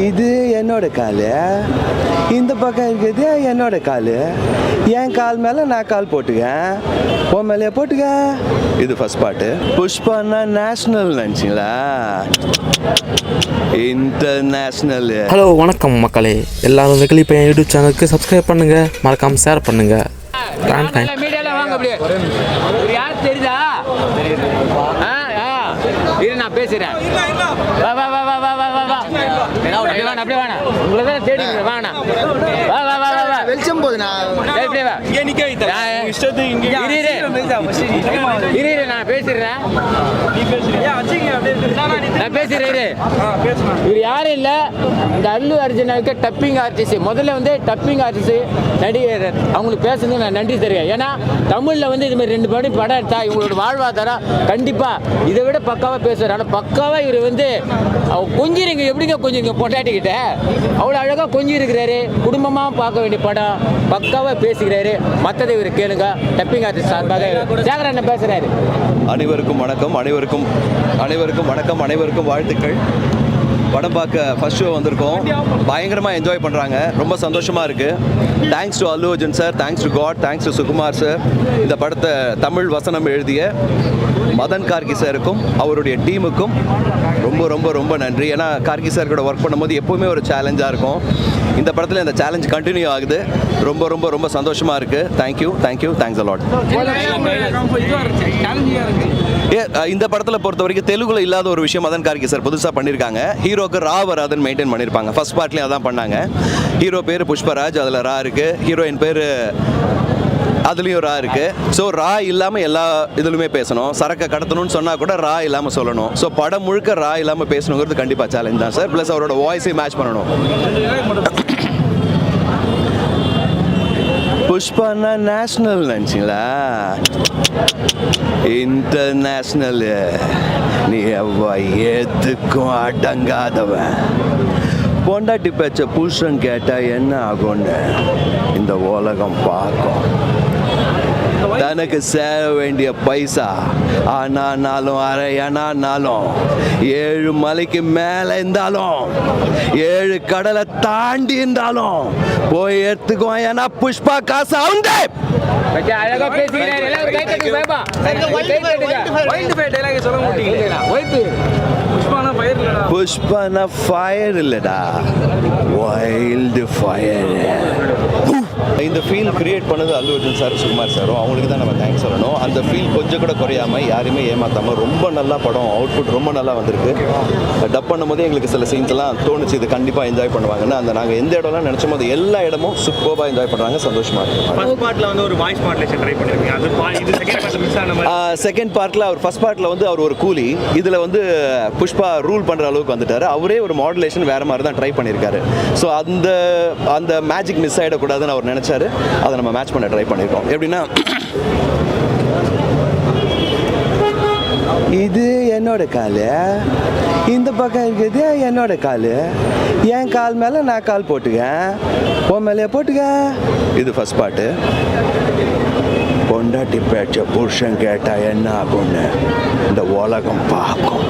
இது என்னோட காலு, இந்த பக்கம் இருக்கிறது என்னோட காலு. என் கால் மேலே நான் கால் போட்டுக்கேன், உன் மேலே போட்டுக்க. இது ஃபர்ஸ்ட் பாட்டு. புஷ்பானா நேஷனல் நினச்சிங்களா? இன்டர்நேஷ்னல். ஹலோ வணக்கம் மக்களே, எல்லாரும் வெகுளி பையன் யூடியூப் சேனலுக்கு சப்ஸ்கிரைப் பண்ணுங்க, மறக்காம ஷேர் பண்ணுங்க. யார் தெரியுதா? நான் பேசுறேன். வா வா வா வா வா வா வா வா. அப்படியே வேணா, அப்படியே வேணா. உங்களை தான் தேடி வேணா. வா வா வா வா வா. வெளிச்சம் போகுதுண்ணா. அப்படியே வா. இங்கே நிக்க வைத்தா. இஷ்டத்துக்கு இங்கே. இரு நான் பேசுறேன். நீ பேசுறியா? அச்சிங்க அப்படியே. நான் பேசுறேன். இவர் யாரும் இல்ல, இந்த அல்லு அர்ஜுனாவுக்கு டப்பிங் ஆர்டிஸ்ட். முதல்ல வந்து டப்பிங் ஆர்டிஸ்ட் நடிகர், அவங்களுக்கு பேசுறது நான் நன்றி தெரியும். ஏன்னா தமிழ்ல வந்து இது மாதிரி 2 படம் எடுத்தா இவங்களோட வாழ்வாதாரம் கண்டிப்பா இதை விட பக்காவா பேசுறாரு. ஆனால் பக்காவா இவர் வந்து கொஞ்சிருங்க, எப்படிங்க கொஞ்சிருங்க பொட்டாட்டிக்கிட்ட அவ்வளோ அழகா கொஞ்சி இருக்கிறாரு. குடும்பமா பார்க்க வேண்டிய படம், பக்காவா பேசுகிறாரு. மற்றதை இவர் கேளுங்க. டப்பிங் ஆர்டிஸ்ட் சார்பாக சேகரன் பேசுறாரு. அனைவருக்கும் வணக்கம், அனைவருக்கும் வணக்கம், அனைவருக்கும் வாழ்த்துக்கள். படம் பார்க்க ஃபர்ஸ்ட் ஷோ வந்திருக்கோம். பயங்கரமாக என்ஜாய் பண்ணுறாங்க, ரொம்ப சந்தோஷமாக இருக்குது. Thanks to Allu Arjun sir, thanks to god, thanks to Sukumar sir. இந்த படத்தை தமிழ் வசனம் எழுதிய மதன் கார்கி சாருக்கும் அவருடைய டீமுக்கும் ரொம்ப ரொம்ப ரொம்ப நன்றி. ஏன்னா கார்கி சார் கூட ஒர்க் பண்ணும்போது எப்போவுமே ஒரு சேலஞ்சாக இருக்கும். இந்த படத்தில் இந்த சேலஞ்ச் கண்டினியூ ஆகுது. ரொம்ப ரொம்ப ரொம்ப சந்தோஷமாக இருக்குது. Thank you, thanks a lot. இந்த படத்தில் பொறுத்த வரைக்கும் தெலுங்குல இல்லாத ஒரு விஷயம் மதன் கார்கி சார் புதுசாக பண்ணியிருக்காங்க. ஹீரோக்கு ரா வராதுன்னு மெயின்டைன் பண்ணியிருப்பாங்க. ஃபர்ஸ்ட் பார்ட்லேயும் அதான் பண்ணாங்க. ஹீரோ பேர் புஷ்பராஜ், அதில் ரா இருக்குது. ஹீரோயின் பேர் அதுலேயும் ரா இருக்குது. ஸோ ரா இல்லாமல் எல்லா இதுலையுமே பேசணும். சரக்கை கடத்தணும்னு சொன்னால் கூட ரா இல்லாமல் சொல்லணும். ஸோ படம் முழுக்க ரா இல்லாமல் பேசணுங்கிறது கண்டிப்பாக சேலஞ்ச் தான் சார். ப்ளஸ் அவரோட வாய்ஸையும் மேட்ச் பண்ணணும். புஷ்பானா நேஷனல் நினச்சிங்களா? இன்டர்நேஷ்னல். நீ எதுக்கும் அடங்காதவன். பொண்டாட்டி பேச்ச புருஷன் கேட்டால் என்ன ஆகும்னு இந்த உலகம் பார்க்கும். தனக்கு சேர வேண்டிய பைசா ஆனாலும் அரையனாலும் 7 மலைக்கு மேலே இருந்தாலும் 7 கடலை தாண்டி இருந்தாலும் போய் எடுத்துக்குவோம். ஏன்னா புஷ்பா காசு உண்டு. புஷ்பானா ஃபயர் இல்லடா, வைல்டு ஃபயர். இந்த ஃபீல் கிரியேட் பண்ணது அல்லு அர்ஜுன் சார், சுகுமார் சாரும். அவங்களுக்கு தான் நம்ம தேங்க்ஸ் சொல்லணும். அந்த ஃபீல் கொஞ்சம் கூட குறையாமல், யாருமே ஏமாற்றாமல் ரொம்ப நல்லா படம் அவுட்புட் ரொம்ப நல்லா வந்திருக்கு. டப் பண்ணும்போது எங்களுக்கு சில சீன்ஸ் எல்லாம் தோணுச்சு, இது கண்டிப்பாக என்ஜாய் பண்ணுவாங்கன்னு. அந்த நாங்கள் எந்த இடம்லாம் நினச்சோம் போது எல்லா இடமும் சூப்பராக என்ஜாய் பண்ணுறாங்க. சந்தோஷமாக இருக்குது. செகண்ட் பார்ட்டில் அவர் ஃபர்ஸ்ட் பார்ட்டில் வந்து அவர் ஒரு கூலி, இதில் வந்து புஷ்பா ரூல் பண்ணுற அளவுக்கு வந்துட்டார். அவரே ஒரு மாடுலேஷன் வேறு மாதிரி தான் ட்ரை பண்ணியிருக்காரு. ஸோ அந்த மேஜிக் மிஸ் ஆகிடக்கூடாதுன்னு அவர் நினச்சாரு. அதை நம்ம மேட்ச் பண்ண ட்ரை பண்ணியிருக்கோம். எப்படின்னா, இது என்னோட காலு, இந்த பக்கம் இருக்கிறது என்னோட காலு. என் கால் மேலே நான் கால் போட்டுக்கேன், உன் மேலே போட்டுக்க. இது ஃபர்ஸ்ட் பாட்டு. பொண்டாட்டி பேச்ச புருஷன் கேட்டா என்ன ஆகும்னு இந்த உலகம் பார்க்கும்.